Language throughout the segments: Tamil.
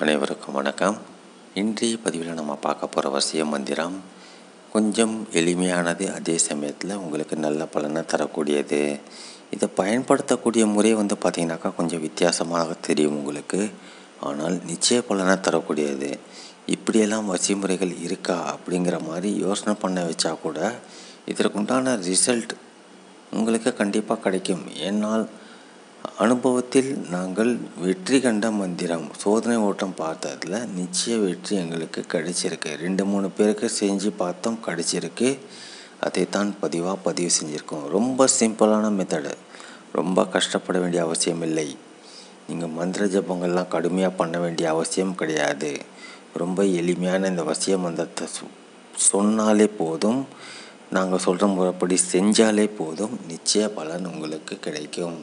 அனைவருக்கும் வணக்கம். இன்றைய பதிவில் நம்ம பார்க்க போகிற வசிய மந்திரம் கொஞ்சம் எளிமையானது, அதே சமயத்தில் உங்களுக்கு நல்ல பலனை தரக்கூடியது. இதை பயன்படுத்தக்கூடிய முறை பார்த்திங்கனாக்கா கொஞ்சம் வித்தியாசமாக தெரியும் உங்களுக்கு, ஆனால் நிச்சய பலனை தரக்கூடியது. இப்படியெல்லாம் வசிய முறைகள் இருக்கா அப்படிங்கிற மாதிரி யோசனை பண்ண வச்சா கூட இதற்குண்டான ரிசல்ட் உங்களுக்கு கண்டிப்பாக கிடைக்கும். ஏன்னால் அனுபவத்தில் நாங்கள் வெற்றி கண்ட மந்திரம், சோதனை ஓட்டம் பார்த்ததில் நிச்சய வெற்றி எங்களுக்கு கிடைச்சிருக்கு. 2-3 பேருக்கு செஞ்சு பார்த்தோம், கிடைச்சிருக்கு. அதைத்தான் பதிவு செஞ்சுருக்கோம். ரொம்ப சிம்பிளான மெத்தடு, ரொம்ப கஷ்டப்பட வேண்டிய அவசியம் இல்லை. நீங்கள் மந்திர ஜபங்கள்லாம் கடுமையாக பண்ண வேண்டிய அவசியம் கிடையாது. ரொம்ப எளிமையான இந்த வசிய மந்திரத்தை சொன்னாலே போதும், நாங்கள் சொல்கிற முறைப்படி செஞ்சாலே போதும், நிச்சய பலன் உங்களுக்கு கிடைக்கும்.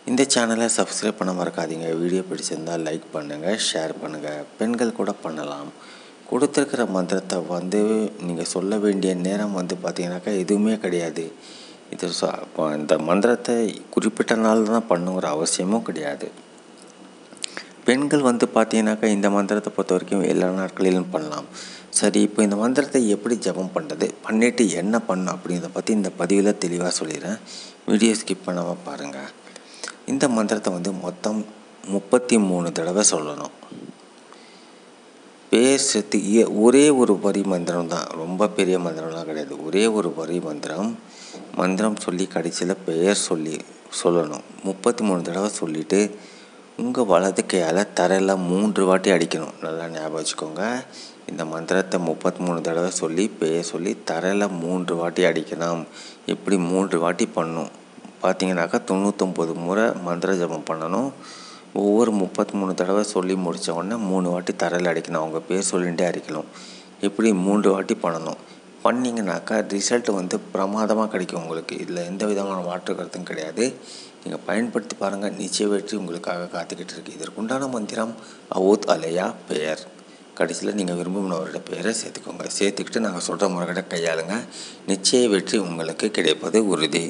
இந்த சேனலை சப்ஸ்கிரைப் பண்ண மறக்காதீங்க. வீடியோ பிடிச்சிருந்தால் லைக் பண்ணுங்கள், ஷேர் பண்ணுங்கள். பெண்கள் கூட பண்ணலாம். கொடுத்துருக்கிற மந்திரத்தை நீங்கள் சொல்ல வேண்டிய நேரம் பார்த்தீங்கன்னாக்கா எதுவுமே கிடையாது. இது இந்த மந்திரத்தை குறிப்பிட்ட நாள் தான் பண்ணுங்கிற அவசியமும் கிடையாது. பெண்கள் பார்த்தீங்கன்னாக்கா இந்த மந்திரத்தை பொறுத்த வரைக்கும் எல்லா நாட்களிலும் பண்ணலாம். சரி, இப்போ இந்த மந்திரத்தை எப்படி ஜபம் பண்ணுறது, பண்ணிவிட்டு என்ன பண்ணணும் அப்படிங்கிறத பற்றி இந்த பதிவில் தெளிவாக சொல்லிடுறேன். வீடியோ ஸ்கிப் பண்ணாமல் பாருங்கள். இந்த மந்திரத்தை மொத்தம் 33 தடவை சொல்லணும். பேர் சேர்த்து ஒரே ஒரு வரி மந்திரம் தான், ரொம்ப பெரிய மந்திரம்லாம் கிடையாது. ஒரே ஒரு வரி மந்திரம் சொல்லி கடைசியில் பெயர் சொல்லணும். 33 தடவை சொல்லிவிட்டு உங்கள் வலது கையால் தரையில் 3 வாட்டி அடிக்கணும். நல்லா ஞாபகம் வச்சுக்கோங்க. இந்த மந்திரத்தை 33 தடவை சொல்லி பெயர் சொல்லி தரையில் 3 வாட்டி அடிக்கணும். இப்படி 3 வாட்டி பண்ணணும். பார்த்தீங்கன்னாக்கா 99 முறை மந்திர ஜபம் பண்ணணும். ஒவ்வொரு 33 தடவை சொல்லி முடித்த உடனே 3 வாட்டி தரையில் அடிக்கணும். அவங்க பேர் சொல்லிகிட்டே அடிக்கணும். இப்படி 3 வாட்டி பண்ணணும். பண்ணிங்கனாக்கா ரிசல்ட் பிரமாதமாக கிடைக்கும் உங்களுக்கு. இதில் எந்த விதமான மாற்று கருத்தும் கிடையாது. நீங்கள் பயன்படுத்தி பாருங்கள், நிச்சய வெற்றி உங்களுக்காக காத்துக்கிட்டு இருக்குது. இதற்குண்டான மந்திரம் அவுத் அலையா பெயர். கடைசியில் நீங்கள் விரும்பினவரோட பெயரை சேர்த்துக்கோங்க. சேர்த்துக்கிட்டு நாங்கள் சொல்கிற முறைகளை கையாளுங்க. நிச்சய வெற்றி உங்களுக்கு கிடைப்பது உறுதி.